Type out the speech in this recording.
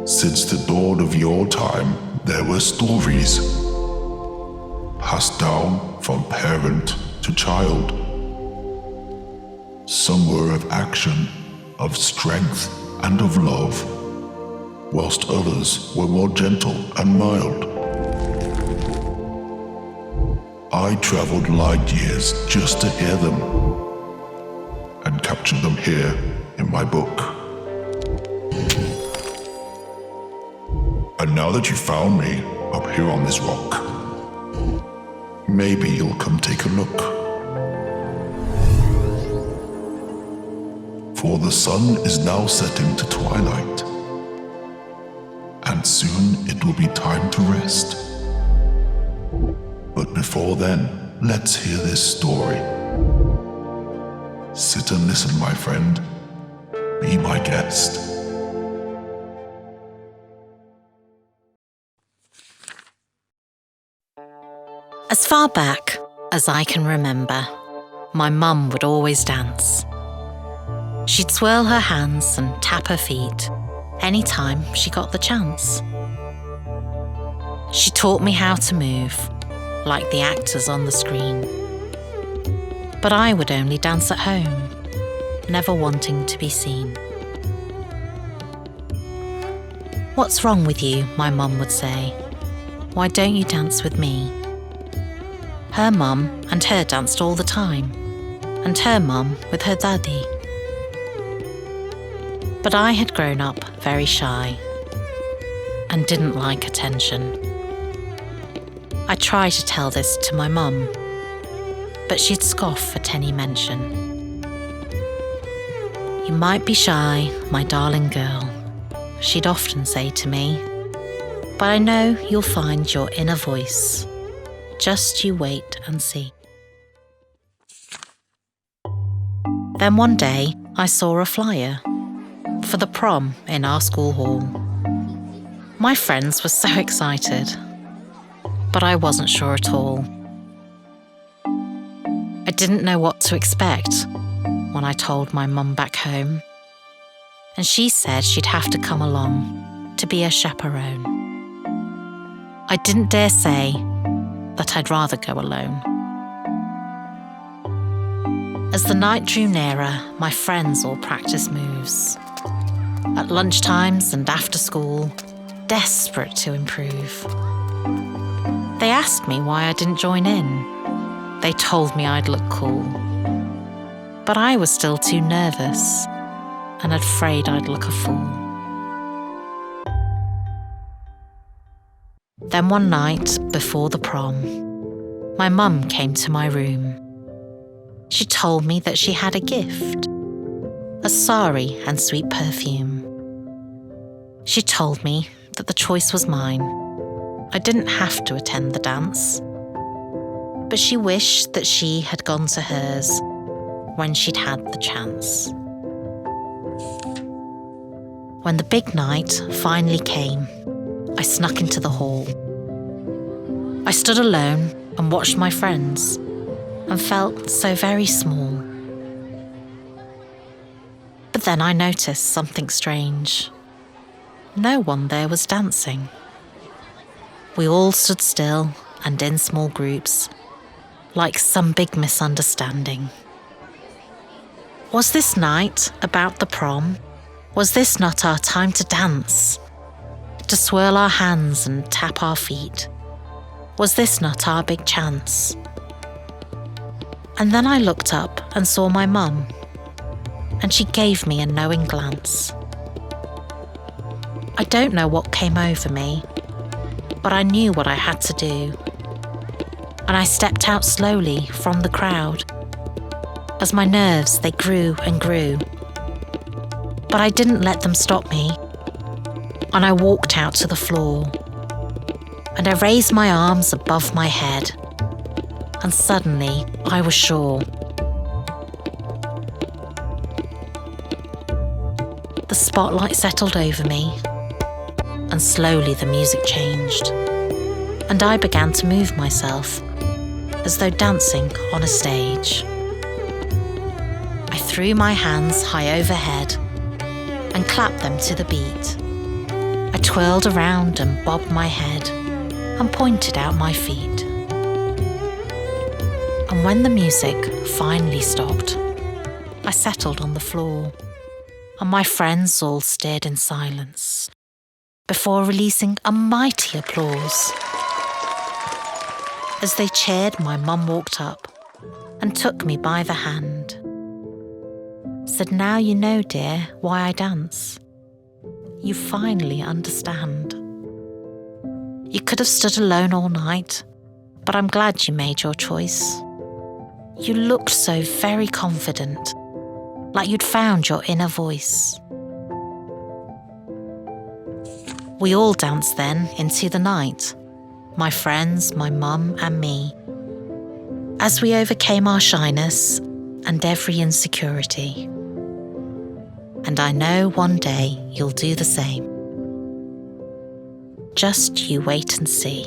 Since the dawn of your time, there were stories passed down from parent to child. Some were of action, of strength, and of love, whilst others were more gentle and mild. I travelled light years just to hear them and capture them here in my book. And now that you found me up here on this rock, maybe you'll come take a look. For the sun is now setting to twilight, and soon it will be time to rest. But before then, let's hear this story. Sit and listen, my friend. Be my guest. As far back as I can remember, my mum would always dance. She'd swirl her hands and tap her feet anytime she got the chance. She taught me how to move, like the actors on the screen. But I would only dance at home, never wanting to be seen. "What's wrong with you?" my mum would say. "Why don't you dance with me?" Her mum and her danced all the time, and her mum with her daddy. But I had grown up very shy and didn't like attention. I tried to tell this to my mum, but she'd scoff at any mention. "You might be shy, my darling girl," she'd often say to me, "but I know you'll find your inner voice. Just you wait and see." Then one day I saw a flyer for the prom in our school hall. My friends were so excited, but I wasn't sure at all. I didn't know what to expect when I told my mum back home, and she said she'd have to come along to be a chaperone. I didn't dare say that I'd rather go alone. As the night drew nearer, my friends all practiced moves. At lunchtimes and after school, desperate to improve. They asked me why I didn't join in. They told me I'd look cool. But I was still too nervous and afraid I'd look a fool. Then one night before the prom, my mum came to my room. She told me that she had a gift, a sari and sweet perfume. She told me that the choice was mine. I didn't have to attend the dance, but she wished that she had gone to hers when she'd had the chance. When the big night finally came, I snuck into the hall. I stood alone and watched my friends and felt so very small. But then I noticed something strange. No one there was dancing. We all stood still and in small groups, like some big misunderstanding. Was this night about the prom? Was this not our time to dance? To swirl our hands and tap our feet? Was this not our big chance? And then I looked up and saw my mum, and she gave me a knowing glance. I don't know what came over me, but I knew what I had to do. And I stepped out slowly from the crowd, as my nerves, they grew and grew. But I didn't let them stop me, and I walked out to the floor, and I raised my arms above my head, and suddenly I was sure. The spotlight settled over me, and slowly the music changed, and I began to move myself as though dancing on a stage. I threw my hands high overhead and clapped them to the beat. I twirled around and bobbed my head and pointed out my feet. And when the music finally stopped, I settled on the floor, and my friends all stared in silence before releasing a mighty applause. As they cheered, my mum walked up and took me by the hand. Said, "Now you know, dear, why I dance. You finally understand. You could have stood alone all night, but I'm glad you made your choice. You looked so very confident, like you'd found your inner voice." We all danced then into the night, my friends, my mum and me, as we overcame our shyness and every insecurity. And I know one day you'll do the same. Just you wait and see.